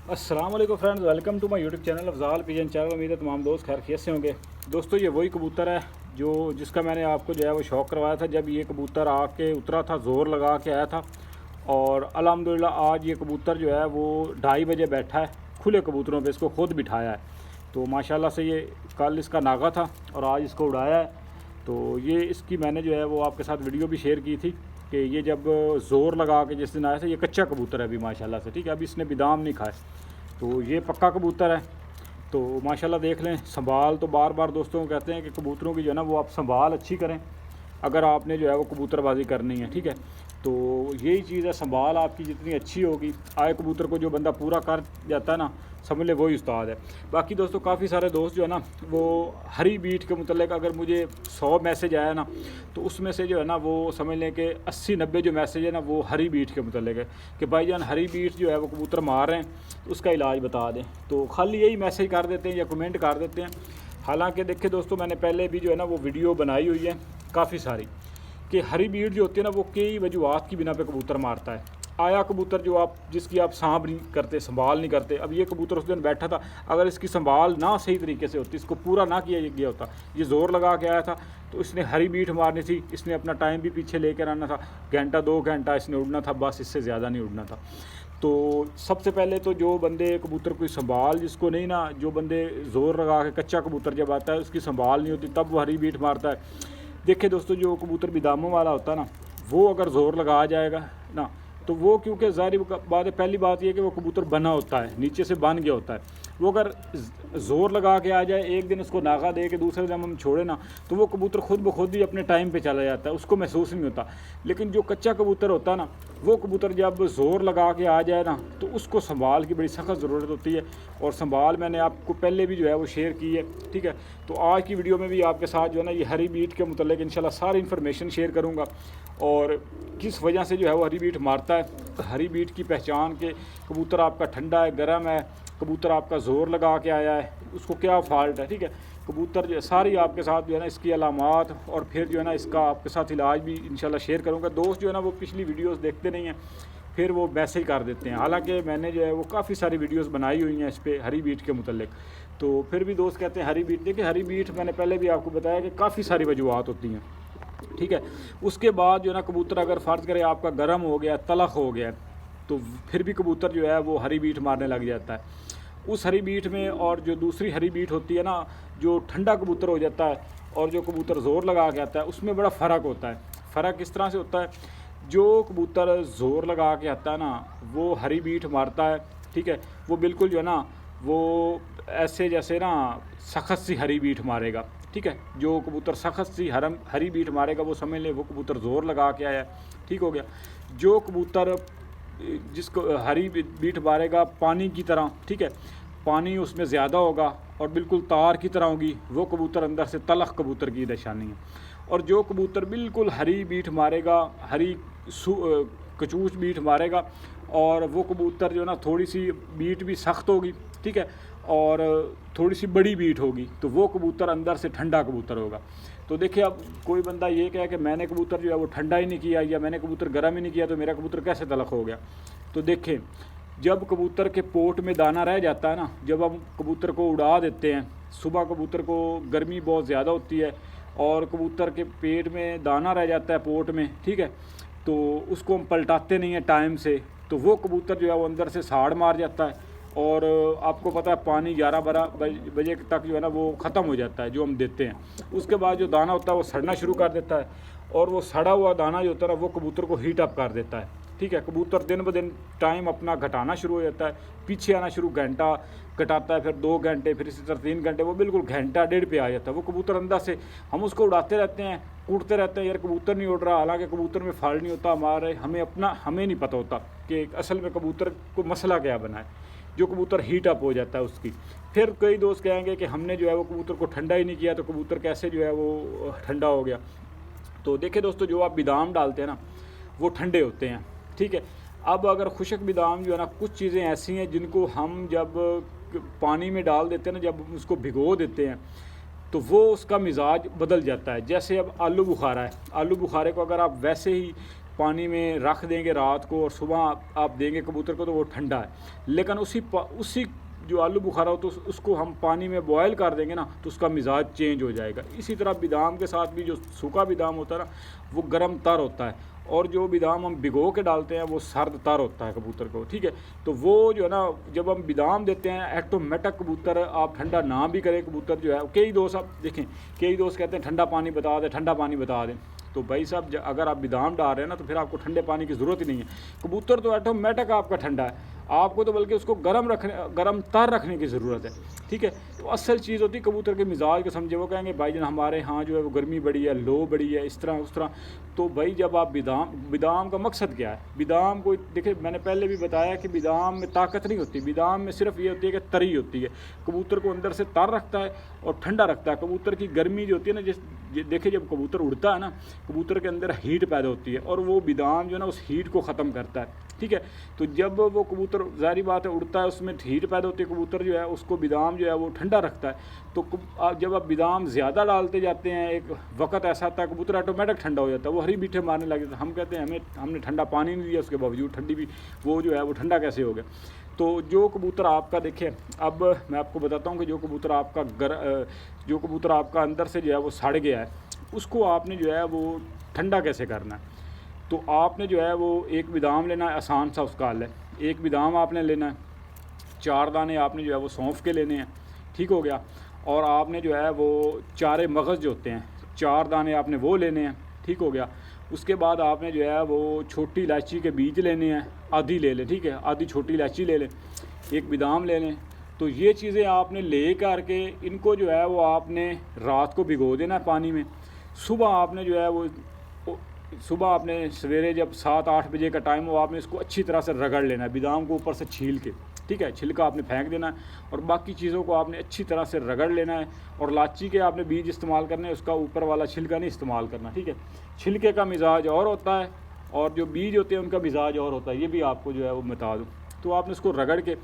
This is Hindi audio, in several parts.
अस्सलाम वालेकुम friends, welcome to my YouTube channel Afzal pigeon channel. उम्मीद है तमाम दोस्त खैर खैरियत से होंगे। दोस्तों ये वही कबूतर है जिसका मैंने आपको जो है वो शौक़ करवाया था जब ये कबूतर आके उतरा था, ज़ोर लगा के आया था। और अल्हम्दुलिल्लाह आज ये कबूतर जो है वो 2:30 बजे बैठा है, खुले कबूतरों पे इसको खुद बिठाया है। तो माशाल्लाह से ये कल इसका नागा था और आज इसको उड़ाया है। तो ये इसकी मैंने जो है वो आपके साथ वीडियो भी शेयर की थी कि ये जब ज़ोर लगा के जिस दिन आया था, ये कच्चा कबूतर है अभी माशाल्लाह से, ठीक है। अभी इसने बादाम नहीं खाए, तो ये पक्का कबूतर है। तो माशाल्लाह देख लें, संभाल तो बार बार दोस्तों को कहते हैं कि कबूतरों की जो है ना वो आप संभाल अच्छी करें अगर आपने जो है वो कबूतरबाजी करनी है, ठीक है। तो यही चीज़ है, संभाल आपकी जितनी अच्छी होगी, आए कबूतर को जो बंदा पूरा कर जाता है ना, समझ ले वही उस्ताद है। बाकी दोस्तों काफ़ी सारे दोस्त जो है ना वो हरी बीट के मुतल्लिक़ अगर मुझे 100 मैसेज आया ना, तो उसमें से जो है ना वो समझ लें कि 80-90 जो मैसेज है ना वो हरी बीट के मुतल्लिक़ है कि भाईजान हरी बीट जो है वो कबूतर मार रहे हैं, तो उसका इलाज बता दें। तो खाली यही मैसेज कर देते हैं या कमेंट कर देते हैं। हालांकि देखिए दोस्तों, मैंने पहले भी जो है ना वो वीडियो बनाई हुई है काफ़ी सारी कि हरी बीट जो होती है ना वो कई वजूहत की बिना पे कबूतर मारता है। आया कबूतर जिसकी आप सांभ नहीं करते, संभाल नहीं करते। अब ये कबूतर उस दिन बैठा था, अगर इसकी संभाल ना सही तरीके से होती, इसको पूरा ना किया गया होता, ये ज़ोर लगा के आया था, तो इसने हरी बीट मारनी थी। इसने अपना टाइम भी पीछे लेकर आना था, घंटा 2 घंटा इसने उड़ना था, बस इससे ज़्यादा नहीं उड़ना था। तो सबसे पहले तो जो बंदे कबूतर कोई संभाल जिसको नहीं ना, जो बंदे ज़ोर लगा के कच्चा कबूतर जब आता है उसकी संभाल नहीं होती, तब वो हरी बीट मारता है। देखिए दोस्तों, जो कबूतर बिदामों वाला होता है ना, वो अगर ज़ोर लगा जाएगा ना, तो वो क्योंकि ज़ाहिर बात है, पहली बात ये कि वो कबूतर बना होता है, नीचे से बन गया होता है। वो अगर ज़ोर लगा के आ जाए, एक दिन उसको नागा दे के दूसरे दिन हम छोड़े ना, तो वो कबूतर खुद ब खुद ही अपने टाइम पे चला जाता है, उसको महसूस नहीं होता। लेकिन जो कच्चा कबूतर होता है ना, वो कबूतर जब ज़ोर लगा के आ जाए ना, तो उसको संभाल की बड़ी सख्त ज़रूरत होती है। और संभाल मैंने आपको पहले भी जो है वो शेयर की है, ठीक है। तो आज की वीडियो में भी आपके साथ जो है ना ये हरी बीट के मुतल्लिक़ इंशाल्लाह सारी इन्फॉर्मेशन शेयर करूँगा और किस वजह से जो है वो हरी बीट मारता है, हरी बीट की पहचान के कबूतर आपका ठंडा है, गर्म है, कबूतर आपका ज़ोर लगा के आया है, उसको क्या फ़ाल्ट है, ठीक है। कबूतर जो सारी आपके साथ जो है ना इसकी अलामात और फिर जो है ना इसका आपके साथ इलाज भी इंशाल्लाह शेयर करूँगा। दोस्त जो है ना वो पिछली वीडियोस देखते नहीं हैं, फिर वो मैसेज कर देते हैं। हालांकि मैंने जो है वो काफ़ी सारी वीडियोस बनाई हुई हैं इस पर हरी बीट के मुतल्लिक़, तो फिर भी दोस्त कहते हैं हरी बीट। देखिए हरी बीट मैंने पहले भी आपको बताया कि काफ़ी सारी वजूहत होती हैं, ठीक है। उसके बाद जो है ना कबूतर अगर फ़र्ज़ करे आपका गर्म हो गया, तलख़ हो गया, तो फिर भी कबूतर जो है वो हरी बीट मारने लग जाता है। उस हरी बीट में और जो दूसरी हरी बीट होती है ना, जो ठंडा कबूतर हो जाता है और जो कबूतर ज़ोर लगा के आता है, उसमें बड़ा फ़र्क होता है। फ़र्क इस तरह से होता है, जो कबूतर ज़ोर लगा के आता है ना वो हरी बीट मारता है, ठीक है। वो बिल्कुल जो है ना वो ऐसे जैसे ना सख्त सी हरी बीट मारेगा, ठीक है। जो कबूतर सख्त सी हरी बीट मारेगा वो समझ ले वो कबूतर ज़ोर लगा के आया, ठीक हो गया। जो कबूतर जिसको हरी बीट मारेगा पानी की तरह, ठीक है, पानी उसमें ज़्यादा होगा और बिल्कुल तार की तरह होगी, वो कबूतर अंदर से तलख़ कबूतर की निशानी है। और जो कबूतर बिल्कुल हरी बीट मारेगा, हरी कचूच बीट मारेगा, और वो कबूतर जो है ना थोड़ी सी बीट भी सख्त होगी, ठीक है, और थोड़ी सी बड़ी बीट होगी, तो वो कबूतर अंदर से ठंडा कबूतर होगा। तो देखिए, अब कोई बंदा ये कहे कि मैंने कबूतर जो है वो ठंडा ही नहीं किया या मैंने कबूतर गर्म ही नहीं किया, तो मेरा कबूतर कैसे तलख़ हो गया। तो देखें, जब कबूतर के पोट में दाना रह जाता है ना, जब हम कबूतर को उड़ा देते हैं, सुबह कबूतर को गर्मी बहुत ज़्यादा होती है और कबूतर के पेट में दाना रह जाता है पोट में, ठीक है, तो उसको हम पलटाते नहीं हैं टाइम से, तो वो कबूतर जो है वो अंदर से साड़ मार जाता है। और आपको पता है पानी 11-12 बजे तक जो है ना वो ख़त्म हो जाता है जो हम देते हैं। उसके बाद जो दाना होता है वो सड़ना शुरू कर देता है, और वो सड़ा हुआ दाना जो होता है ना वो कबूतर को हीट अप कर देता है, ठीक है। कबूतर दिन ब दिन टाइम अपना घटाना शुरू हो जाता है, पीछे आना शुरू, घंटा घटाता है, फिर 2 घंटे, फिर इसी तरह 3 घंटे, वो बिल्कुल घंटा 1.5 पे आ जाता है। वो कबूतर अंदर से हम उसको उड़ाते रहते हैं, कूटते रहते हैं, यार कबूतर नहीं उड़ रहा, हालांकि कबूतर में फाल्ट नहीं होता हमारे, हमें नहीं पता होता कि असल में कबूतर को मसला क्या बना है, जो कबूतर हीट अप हो जाता है उसकी। फिर कई दोस्त कहेंगे कि हमने जो है वो कबूतर को ठंडा ही नहीं किया, तो कबूतर कैसे जो है वो ठंडा हो गया। तो देखिए दोस्तों, जो आप बादाम डालते हैं ना वो ठंडे होते हैं, ठीक है। अब अगर खुशक बादाम जो है ना, कुछ चीज़ें ऐसी हैं जिनको हम जब पानी में डाल देते हैं ना, जब उसको भिगो देते हैं, तो वो उसका मिजाज बदल जाता है। जैसे अब आलू बुखारा है, आलू बुखारे को अगर आप वैसे ही पानी में रख देंगे रात को और सुबह आप देंगे कबूतर को तो वो ठंडा है। लेकिन उसी जो आलू बुखारा हो तो उसको हम पानी में बॉयल कर देंगे ना तो उसका मिजाज चेंज हो जाएगा। इसी तरह बादाम के साथ भी जो सूखा बादाम होता है ना वो गर्म तर होता है, और जो बादाम हम भिगो के डालते हैं वो सर्द तर होता है कबूतर को, ठीक है। तो वो जो है ना जब हम बादाम देते हैं ऑटोमेटिक कबूतर, आप ठंडा ना भी करें कबूतर जो है, कई दोस्त आप देखें कई दोस्त कहते हैं ठंडा पानी बता दें, ठंडा पानी बता दें। तो भाई साहब अगर आप बादाम डाल रहे हैं ना तो फिर आपको ठंडे पानी की ज़रूरत ही नहीं है। कबूतर तो ऑटोमेटिक आपका ठंडा है, आपको तो बल्कि उसको गर्म तर रखने की ज़रूरत है, ठीक है। तो असल चीज़ होती है कबूतर के मिजाज को समझे। वो कहेंगे भाईजान हमारे यहाँ जो है वो गर्मी बड़ी है, लो बड़ी है, इस तरह उस तरह। तो भाई जब आप बादाम का मकसद क्या है, बादाम को देखिए मैंने पहले भी बताया कि बादाम में ताकत नहीं होती, बादाम में सिर्फ ये होती है कि तरी होती है। कबूतर को अंदर से तर रखता है और ठंडा रखता है। कबूतर की गर्मी जो होती है ना, देखिए जब कबूतर उड़ता है ना, कबूतर के अंदर हीट पैदा होती है और वो बादाम जो है ना उस हीट को ख़त्म करता है, ठीक है। तो जब वो कबूतर ज़ाहिर बात है उड़ता है, उसमें हीट पैदा होती है, कबूतर जो है उसको बादाम जो है वो ठंडा रखता है। तो जब आप बादाम ज़्यादा डालते जाते हैं एक वक्त ऐसा आता है कबूतर ऑटोमेटिक ठंडा हो जाता है, वो हरी बीठे मारने लग जाता है। हम कहते हैं हमने ठंडा पानी नहीं दिया, उसके बावजूद ठंडी भी वो जो है वो ठंडा कैसे हो गया। तो जो कबूतर आपका देखिए, अब मैं आपको बताता हूँ कि जो कबूतर आपका अंदर से जो है वो सड़ गया है, उसको आपने जो है वो ठंडा कैसे करना है। तो आपने जो है वो एक बादाम लेना है, आसान सा उसका हल है। एक बादाम आपने लेना है, 4 दाने आपने जो है वो सौंफ के लेने हैं, ठीक हो गया। और आपने जो है वो 4 मगज़ जो होते हैं 4 दाने आपने वो लेने हैं, ठीक हो गया। उसके बाद आपने जो है वो छोटी इलायची के बीज लेने हैं, आधी ले लें, ठीक है, आधी छोटी इलायची ले लें, एक बादाम ले लें। तो ये चीज़ें आपने ले करके इनको जो है वो आपने रात को भिगो देना है पानी में। सुबह आपने जो है वो सुबह आपने सवेरे जब 7-8 बजे का टाइम हो, आपने इसको अच्छी तरह से रगड़ लेना है, बादाम को ऊपर से छील के, ठीक है, छिलका आपने फेंक देना है और बाकी चीज़ों को आपने अच्छी तरह से रगड़ लेना है। और इलायची के आपने बीज इस्तेमाल करने हैं, उसका ऊपर वाला छिलका नहीं इस्तेमाल करना, ठीक है। छिलके का मिजाज और होता है और जो बीज होते हैं उनका मिजाज और होता है, ये भी आपको जो है वो बता दूँ। तो आपने इसको रगड़ के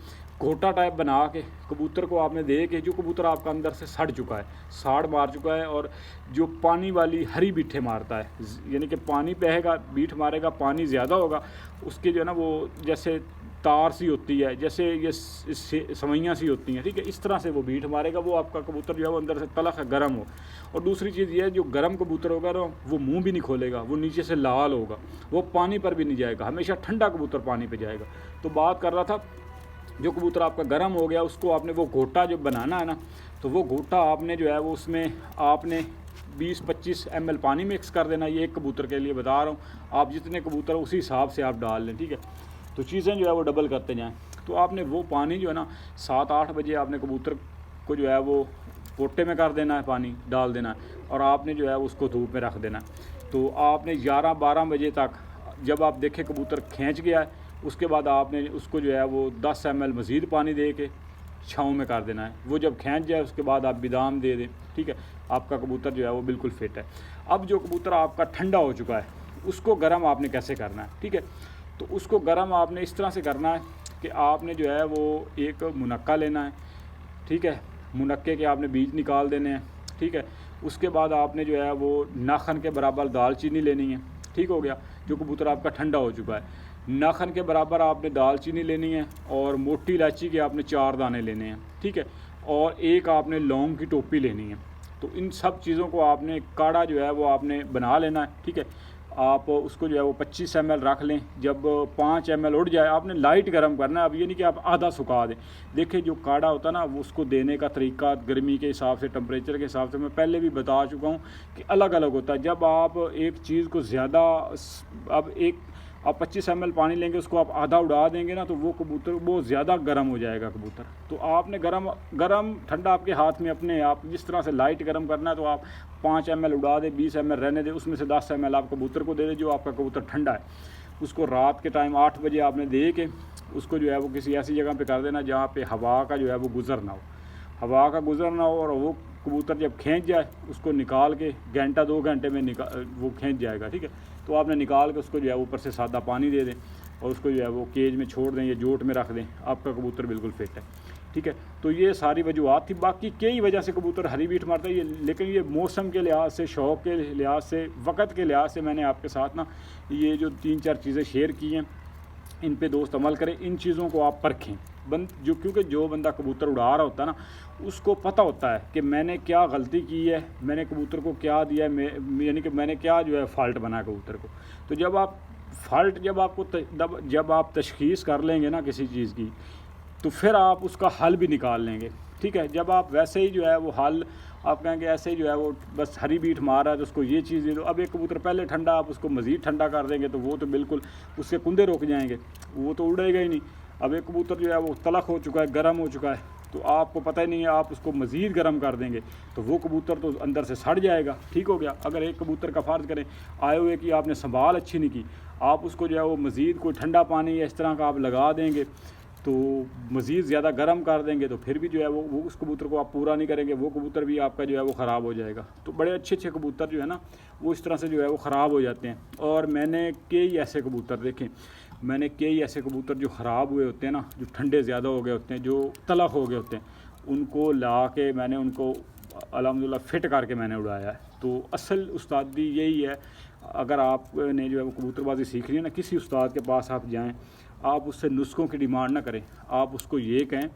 घोटा टाइप बना के कबूतर को आपने दे के, जो कबूतर आपका अंदर से सड़ चुका है, साड़ मार चुका है और जो पानी वाली हरी बीठे मारता है, यानी कि पानी बहेगा बीठ मारेगा, पानी ज़्यादा होगा, उसके जो है ना वो जैसे तार सी होती है, जैसे ये सवैयाँ सी होती हैं, ठीक है, इस तरह से वो बीठ मारेगा। वो आपका कबूतर जो है वो अंदर से तलख है, गर्म हो। और दूसरी चीज़ ये है, जो गर्म कबूतर होगा ना वो मुंह भी नहीं खोलेगा, वो नीचे से लाल होगा, वो पानी पर भी नहीं जाएगा, हमेशा ठंडा कबूतर पानी पे जाएगा। तो बात कर रहा था, जो कबूतर आपका गर्म हो गया उसको आपने वो घोटा जो बनाना है ना, तो वो घोटा आपने जो है वो उसमें आपने 20-25 ml पानी मिक्स कर देना। ये एक कबूतर के लिए बता रहा हूँ, आप जितने कबूतर उसी हिसाब से आप डाल लें, ठीक है। तो चीज़ें जो है वो डबल करते जाएं। तो आपने वो पानी जो है ना 7-8 बजे आपने कबूतर को जो है वो पोटे में कर देना है, पानी डाल देना है और आपने जो है उसको धूप में रख देना है। तो आपने 11-12 बजे तक जब आप देखें कबूतर खींच गया है, उसके बाद आपने उसको जो है वो 10 ml मज़ीद पानी दे के छाँव में कर देना है। वो जब खींच जाए उसके बाद आप बादाम दे दें, ठीक है, आपका कबूतर जो है वो बिल्कुल फिट है। अब जो कबूतर आपका ठंडा हो चुका है उसको गर्म आपने कैसे करना है, ठीक है। तो उसको गर्म आपने इस तरह से करना है कि आपने जो है वो एक मुनक्का लेना है, ठीक है, मुनक्के के आपने बीज निकाल देने हैं, ठीक है। उसके बाद आपने जो है वो नाखन के बराबर दालचीनी लेनी है, ठीक हो गया। जो कबूतर आपका ठंडा हो चुका है, नाखन के बराबर आपने दालचीनी लेनी है और मोटी इलायची के आपने 4 दाने लेने हैं, ठीक है, और एक आपने लौंग की टोपी लेनी है। तो इन सब चीज़ों को आपने काढ़ा जो है वो आपने बना लेना है, ठीक है। आप उसको जो है वो 25 ml रख लें। जब 5 ml उड़ जाए आपने लाइट गर्म करना है। अब ये नहीं कि आप आधा सुखा दें। देखिए जो काढ़ा होता है ना वो उसको देने का तरीका गर्मी के हिसाब से, टेम्परेचर के हिसाब से मैं पहले भी बता चुका हूँ कि अलग अलग होता है। जब आप एक चीज़ को ज़्यादा, अब आप 25 ml पानी लेंगे, उसको आप आधा उड़ा देंगे ना तो वो कबूतर वो ज़्यादा गर्म हो जाएगा कबूतर। तो आपने गर्म ठंडा आपके हाथ में अपने आप जिस तरह से लाइट गर्म करना है तो आप 5 ml उड़ा दे, 20 ml रहने दे, उसमें से 10 ml आप कबूतर को दे दे जो आपका कबूतर ठंडा है। उसको रात के टाइम 8 बजे आपने दे के उसको जो है वो किसी ऐसी जगह पे कर देना जहाँ पे हवा का जो है वो गुज़र ना हो, हवा का गुज़र ना हो। और वो कबूतर जब खींच जाए उसको निकाल के घंटा 2 घंटे में वो खींच जाएगा, ठीक है। तो आपने निकाल के उसको जो है ऊपर से सादा पानी दे दें और उसको जो है वो केज में छोड़ दें या जोट में रख दें, आपका कबूतर बिल्कुल फिट है। ठीक है। तो ये सारी वजूहत थी, बाकी कई वजह से कबूतर हरी बीट मारता है ये, लेकिन ये मौसम के लिहाज से, शौक़ के लिहाज से, वक़्त के लिहाज से मैंने आपके साथ ना ये जो 3-4 चीज़ें शेयर की हैं, इन पे दोस्त अमल करें, इन चीज़ों को आप परखें। क्योंकि जो बंदा कबूतर उड़ा रहा होता है ना, उसको पता होता है कि मैंने क्या गलती की है, मैंने कबूतर को क्या दिया है, यानी कि मैंने क्या जो है फ़ाल्ट बनाया कबूतर को। तो जब आप फ़ाल्ट जब आप तशख़ीस कर लेंगे ना किसी चीज़ की, तो फिर आप उसका हल भी निकाल लेंगे, ठीक है। जब आप वैसे ही जो है वो हल आप कहेंगे ऐसे ही जो है वो बस हरी बीट मार रहा है तो उसको ये चीज़ दे दो, अब एक कबूतर पहले ठंडा, आप उसको मज़ीद ठंडा कर देंगे तो वो तो बिल्कुल उसके कुंदे रुक जाएंगे, वो तो उड़ेगा ही नहीं। अब एक कबूतर जो है वो तलख हो चुका है, गर्म हो चुका है, तो आपको पता ही नहीं है, आप उसको मज़ीद गर्म कर देंगे तो वो कबूतर तो अंदर से सड़ जाएगा, ठीक हो गया। अगर एक कबूतर का फ़र्ज़ करें आए हुए कि आपने संभाल अच्छी नहीं की, आप उसको जो है वो मज़ीद कोई ठंडा पानी या इस तरह का आप लगा देंगे तो मज़ीद ज़्यादा गर्म कर देंगे तो फिर भी जो है वो उस कबूतर को आप पूरा नहीं करेंगे, वो कबूतर भी आपका जो है वो ख़राब हो जाएगा। तो बड़े अच्छे कबूतर जो है ना वो इस तरह से जो है वो ख़राब हो जाते हैं। और मैंने कई ऐसे कबूतर देखे, मैंने कई ऐसे कबूतर जो ख़राब हुए होते हैं ना, जो ठंडे ज़्यादा हो गए होते हैं, जो तलख हो गए होते हैं, उनको ला के मैंने उनको अल्हम्दुलिल्लाह फ़िट करके मैंने उड़ाया है। तो असल उस्तादी यही है, अगर आपने जो है वो कबूतरबाजी सीखनी है ना, किसी उस्ताद के पास आप जाएँ, आप उससे नुस्ख़ों की डिमांड ना करें, आप उसको ये कहें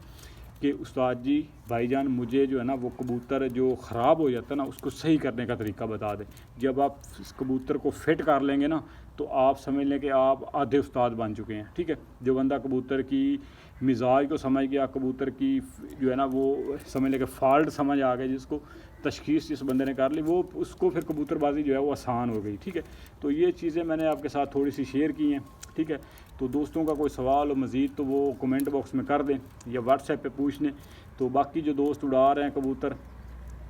कि उस्ताद जी भाईजान मुझे जो है ना वो कबूतर जो ख़राब हो जाता है ना उसको सही करने का तरीका बता दें। जब आप इस कबूतर को फ़िट कर लेंगे ना तो आप समझ लें कि आप आधे उस्ताद बन चुके हैं, ठीक है। जो बंदा कबूतर की मिजाज को समझ गया, कबूतर की जो है ना वो समझ लें कि फ़ाल्ट समझ आ गया, जिसको तशख़ीस जिस बंदे ने कर ली, वो उसको फिर कबूतरबाजी जो है वो आसान हो गई, ठीक है। तो ये चीज़ें मैंने आपके साथ थोड़ी सी शेयर की हैं, ठीक है। तो दोस्तों का कोई सवाल हो मज़ीद तो वो कमेंट बॉक्स में कर दें या व्हाट्सएप पे पूछ लें। तो बाकी जो दोस्त उड़ा रहे हैं कबूतर,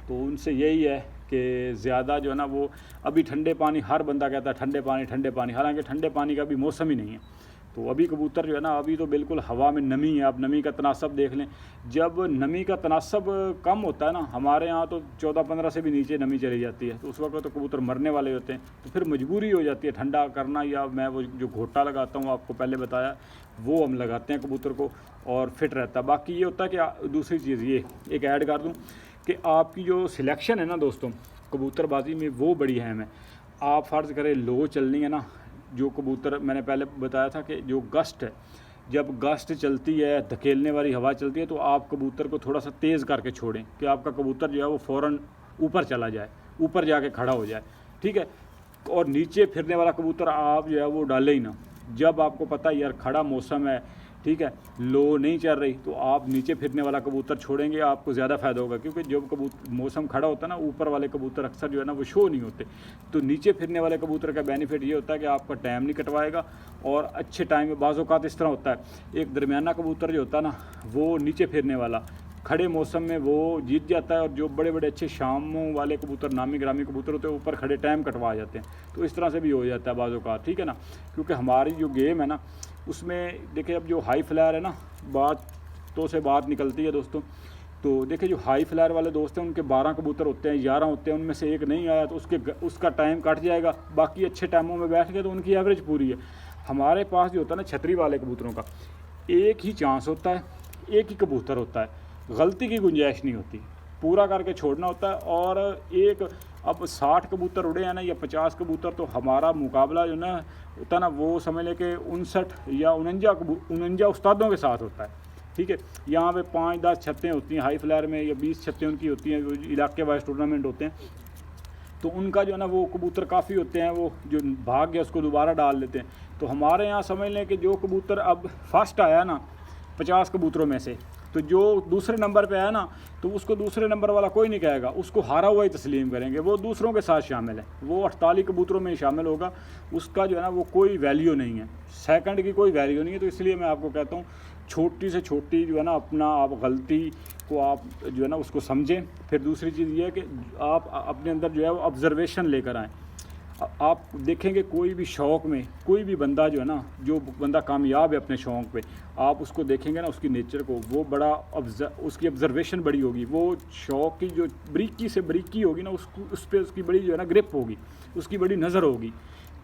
तो उनसे यही है कि ज़्यादा जो है ना वो अभी ठंडे पानी, हर बंदा कहता है ठंडे पानी, हालांकि ठंडे पानी का भी मौसम ही नहीं है। तो अभी कबूतर जो है ना अभी तो बिल्कुल हवा में नमी है, आप नमी का तनासब देख लें। जब नमी का तनासब कम होता है ना, हमारे यहाँ तो 14-15 से भी नीचे नमी चली जाती है, तो उस वक्त तो कबूतर मरने वाले होते हैं, तो फिर मजबूरी हो जाती है ठंडा करना। या मैं वो जो घोटा लगाता हूँ आपको पहले बताया, वो हम लगाते हैं कबूतर को और फिट रहता है। बाकी ये होता है कि दूसरी चीज़ ये एक ऐड कर दूँ कि आपकी जो सिलेक्शन है ना दोस्तों कबूतरबाजी में, वो बड़ी अहम है। आप फ़र्ज़ करें लो चलनी है ना, जो कबूतर मैंने पहले बताया था कि जो गस्ट है, जब गस्ट चलती है, धकेलने वाली हवा चलती है, तो आप कबूतर को थोड़ा सा तेज़ करके छोड़ें कि आपका कबूतर जो है वो फ़ौरन ऊपर चला जाए, ऊपर जाके खड़ा हो जाए, ठीक है। और नीचे फिरने वाला कबूतर आप जो है वो डाले ही ना। जब आपको पता है यार खड़ा मौसम है, ठीक है, लो नहीं चल रही, तो आप नीचे फिरने वाला कबूतर छोड़ेंगे, आपको ज़्यादा फ़ायदा होगा। क्योंकि जब मौसम खड़ा होता है ना, ऊपर वाले कबूतर अक्सर जो है ना वो शो नहीं होते। तो नीचे फिरने वाले कबूतर का बेनिफिट ये होता है कि आपका टाइम नहीं कटवाएगा और अच्छे टाइम में। बाज़ औक़ात इस तरह होता है, एक दरमियाना कबूतर जो होता है ना, वो नीचे फिरने वाला खड़े मौसम में वो जीत जाता है, और जो बड़े बड़े अच्छे शामों वाले कबूतर, नामी ग्रामी कबूतर होते हैं, ऊपर खड़े टाइम कटवा जाते हैं। तो इस तरह से भी हो जाता है बाज़ औक़ात, ठीक है ना। क्योंकि हमारी जो गेम है ना उसमें देखिए, अब जो हाई फ्लायर है ना, बातों से बात निकलती है दोस्तों। तो देखिए जो हाई फ्लायर वाले दोस्त हैं उनके 12 कबूतर होते हैं, 11 होते हैं, उनमें से एक नहीं आया तो उसका टाइम कट जाएगा, बाकी अच्छे टाइमों में बैठ गए तो उनकी एवरेज पूरी है। हमारे पास जो होता है ना छतरी वाले कबूतरों का, एक ही चांस होता है, एक ही कबूतर होता है, गलती की गुंजाइश नहीं होती, पूरा करके छोड़ना होता है। और एक अब 60 कबूतर उड़े हैं ना या 50 कबूतर, तो हमारा मुकाबला जो ना होता है ना वो समझ लें कि 59 या 49 उस्तादों के साथ होता है, ठीक है। यहाँ पे 5-10 छतें होती हैं हाई फ्लायर में, या 20 छतें उनकी होती हैं, इलाके वाइज टूर्नामेंट होते हैं। तो उनका जो है ना वो कबूतर काफ़ी होते हैं, वो जो भाग गया उसको दोबारा डाल लेते हैं। तो हमारे यहाँ समझ लें कि जो कबूतर अब फर्स्ट आया ना 50 कबूतरों में से, तो जो दूसरे नंबर पे आया ना, तो उसको दूसरे नंबर वाला कोई नहीं कहेगा, उसको हारा हुआ ही तस्लीम करेंगे। वो दूसरों के साथ शामिल है, वो 48 कबूतरों में ही शामिल होगा, उसका जो है ना वो कोई वैल्यू नहीं है, सेकंड की कोई वैल्यू नहीं है। तो इसलिए मैं आपको कहता हूँ छोटी से छोटी जो है ना अपना आप गलती को आप जो है ना उसको समझें। फिर दूसरी चीज़ ये है कि आप अपने अंदर जो है वो ऑब्ज़र्वेशन लेकर आएँ। आप देखेंगे कोई भी शौक़ में कोई भी बंदा जो है ना, जो बंदा कामयाब है अपने शौक़ पे, आप उसको देखेंगे ना उसकी नेचर को, वो बड़ा उसकी ऑब्ज़र्वेशन बड़ी होगी, वो शौक़ की जो बरीकी से बरीकी होगी ना, उस पर उसकी बड़ी जो है ना ग्रिप होगी, उसकी बड़ी नज़र होगी।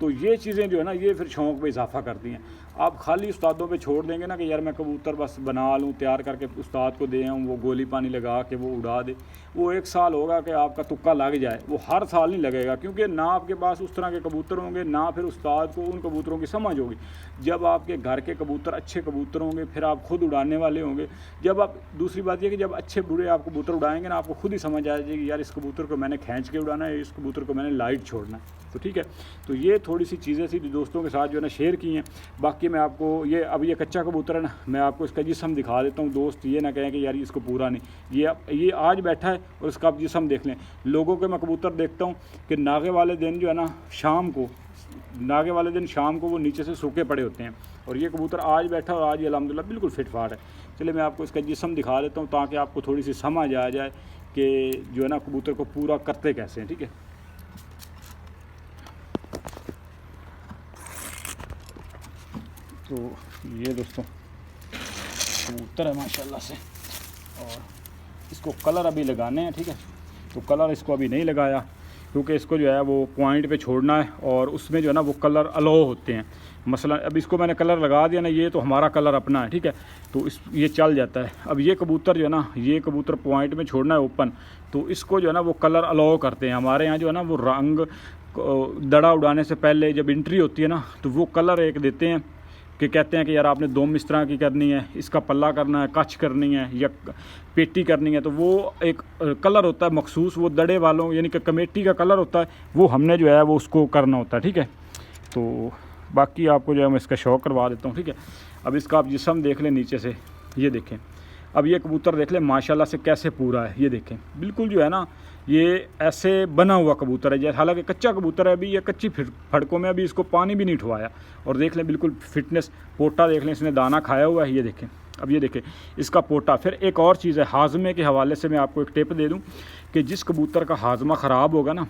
तो ये चीज़ें जो है ना ये फिर शौक़ पे इजाफ़ा करती हैं। आप खाली उस्तादों पे छोड़ देंगे ना कि यार मैं कबूतर बस बना लूँ, तैयार करके उस्ताद को दे आऊँ, वो गोली पानी लगा के वो उड़ा दे, वो 1 साल होगा कि आपका तुक्का लग जाए, वो हर साल नहीं लगेगा, क्योंकि ना आपके पास उस तरह के कबूतर होंगे, ना फिर उस्ताद को उन कबूतरों की समझ होगी। जब आपके घर के कबूतर अच्छे कबूतर होंगे, फिर आप खुद उड़ाने वाले होंगे। जब आप, दूसरी बात यह कि जब अच्छे बुरे आप कबूतर उड़ाएंगे ना, आपको खुद ही समझ आ जाएगी यार इस कबूतर को मैंने खींच के उड़ाना है, इस कबूतर को मैंने लाइट छोड़ना है। तो ठीक है, तो ये थोड़ी सी चीज़ें थी जो दोस्तों के साथ जो है ना शेयर की हैं। बाकी मैं आपको ये, अब ये कच्चा कबूतर है ना, मैं आपको इसका जिस्म दिखा देता हूँ। दोस्त ये ना कहें कि यार इसको पूरा नहीं, ये आज बैठा है और इसका आप जिस्म देख लें। लोगों के मैं कबूतर देखता हूँ कि नागे वाले दिन जो है ना शाम को वो नीचे से सूखे पड़े होते हैं, और ये कबूतर आज बैठा और आज ये अल्हम्दुलिल्लाह बिल्कुल फिट फाट है। चलिए मैं आपको इसका जिस्म दिखा देता हूँ ताकि आपको थोड़ी सी समझ आ जाए कि जो है ना कबूतर को पूरा करते कैसे हैं। ठीक है, तो ये दोस्तों कबूतर है माशाल्लाह से, और इसको कलर अभी लगाने हैं। ठीक है, तो कलर इसको अभी नहीं लगाया क्योंकि इसको जो है वो पॉइंट पे छोड़ना है, और उसमें जो है ना वो कलर अलाउ होते हैं। मसलन अब इसको मैंने कलर लगा दिया ना, ये तो हमारा कलर अपना है। ठीक है, तो ये चल जाता है। अब ये कबूतर जो है ना, ये कबूतर पॉइंट में छोड़ना है ओपन, तो इसको जो है ना वो कलर अलाउ करते हैं। हमारे यहाँ जो है ना वो रंग दड़ा उड़ाने से पहले जब एंट्री होती है ना, तो वो कलर एक देते हैं कि कहते हैं कि यार आपने दोम इस तरह की करनी है, इसका पल्ला करना है, कच करनी है या पेटी करनी है, तो वो एक कलर होता है मखसूस, वो दड़े वालों यानी कि कमेटी का कलर होता है, वो हमने जो है वो उसको करना होता है। ठीक है, तो बाकी आपको जो है मैं इसका शौक करवा देता हूँ। ठीक है, अब इसका आप जिस्म देख लें नीचे से, ये देखें। अब ये कबूतर देख लें माशाल्लाह से कैसे पूरा है, ये देखें बिल्कुल जो है ना ये ऐसे बना हुआ कबूतर है जैसे, हालांकि कच्चा कबूतर है अभी, ये कच्ची फड़कों में अभी इसको पानी भी नहीं उठवाया, और देख लें बिल्कुल फिटनेस। पोटा देख लें, इसने दाना खाया हुआ है, ये देखें। अब ये देखें इसका पोटा। फिर एक और चीज़ है हाजमे के हवाले से, मैं आपको एक टिप दे दूं कि जिस कबूतर का हाजमा ख़राब होगा ना,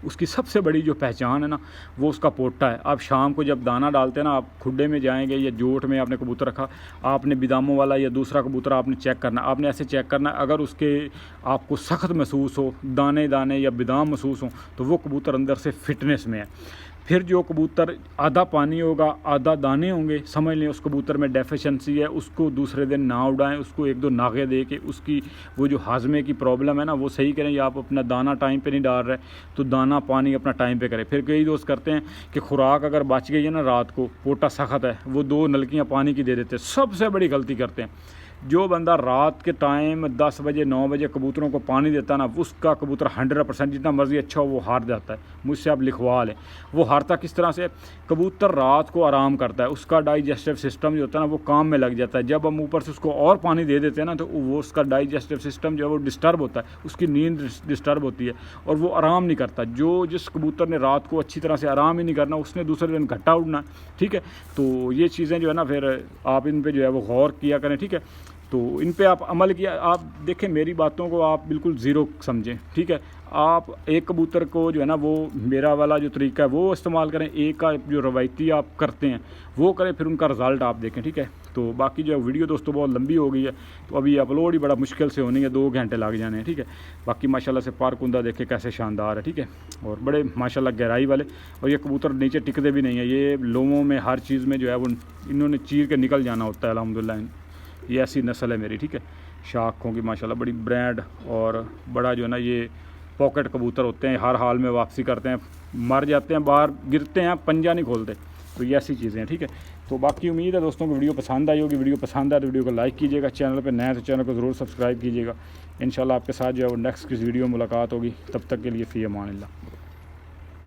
उसकी सबसे बड़ी जो पहचान है ना वो उसका पोटा है। आप शाम को जब दाना डालते हैं ना, आप खुड्डे में जाएंगे या जोट में आपने कबूतर रखा, आपने बिदामों वाला या दूसरा कबूतर आपने चेक करना, आपने ऐसे चेक करना, अगर उसके आपको सख्त महसूस हो, दाने दाने या बिदाम महसूस हो, तो वो कबूतर अंदर से फिटनेस में है। फिर जो कबूतर आधा पानी होगा आधा दाने होंगे, समझ लें उस कबूतर में डेफिशिएंसी है, उसको दूसरे दिन ना उड़ाएं, उसको 1-2 नागे दे के उसकी वो जो हाजमे की प्रॉब्लम है ना वो सही करें। या आप अपना दाना टाइम पे नहीं डाल रहे तो दाना पानी अपना टाइम पे करें। फिर कई दोस्त करते हैं कि खुराक अगर बच गई है ना, रात को पोटा सख्त है, वो 2 नलकियाँ पानी की दे देते हैं। सबसे बड़ी गलती करते हैं। जो बंदा रात के टाइम 10 बजे 9 बजे कबूतरों को पानी देता ना, उसका कबूतर 100% जितना मर्जी अच्छा हो वो हार जाता है। मुझसे आप लिखवा लें। वो हारता किस तरह से? कबूतर रात को आराम करता है, उसका डाइजेस्टिव सिस्टम जो होता है ना वो काम में लग जाता है। जब हम ऊपर से उसको और पानी दे देते हैं ना, तो वो उसका डाइजेस्टिव सिस्टम जो है वो डिस्टर्ब होता है, उसकी नींद डिस्टर्ब होती है और वो आराम नहीं करता। जिस कबूतर ने रात को अच्छी तरह से आराम ही नहीं करना, उसने दूसरे दिन घट्टा उड़ना। ठीक है, तो ये चीज़ें जो है ना फिर आप इन पर जो है वो गौर किया करें। ठीक है, तो इन पे आप अमल किया। आप देखें मेरी बातों को आप बिल्कुल ज़ीरो समझें। ठीक है, आप एक कबूतर को जो है ना वो मेरा वाला जो तरीका है वो इस्तेमाल करें, एक का जो रवायती आप करते हैं वो करें, फिर उनका रिज़ल्ट आप देखें। ठीक है, तो बाकी जो वीडियो दोस्तों बहुत लंबी हो गई है, तो अभी अपलोड ही बड़ा मुश्किल से होनी है, 2 घंटे लग जाने हैं। ठीक है, बाकी माशाल्लाह से पार कुंदा देखें कैसे शानदार है। ठीक है, और बड़े माशाल्लाह गहराई वाले, और ये कबूतर नीचे टिकते भी नहीं है, ये लोमों में हर चीज़ में जो है वो इन्होंने चीर के निकल जाना होता है। अल्हम्दुलिल्लाह ये ऐसी नस्ल है मेरी। ठीक है, शाखों की माशाल्लाह बड़ी ब्रांड, और बड़ा जो है ना ये पॉकेट कबूतर होते हैं, हर हाल में वापसी करते हैं, मर जाते हैं, बाहर गिरते हैं, पंजा नहीं खोलते। तो ये ऐसी चीज़ें हैं। ठीक है, तो बाकी उम्मीद है दोस्तों को वीडियो पसंद आई होगी। वीडियो पसंद आए तो वीडियो को लाइक कीजिएगा, चैनल पर नए तो चैनल को ज़रूर सब्सक्राइब कीजिएगा। इंशाल्लाह आपके साथ जो है वो नेक्स्ट किस वीडियो में मुलाकात होगी। तब तक के लिए फ़ी अमान अल्लाह।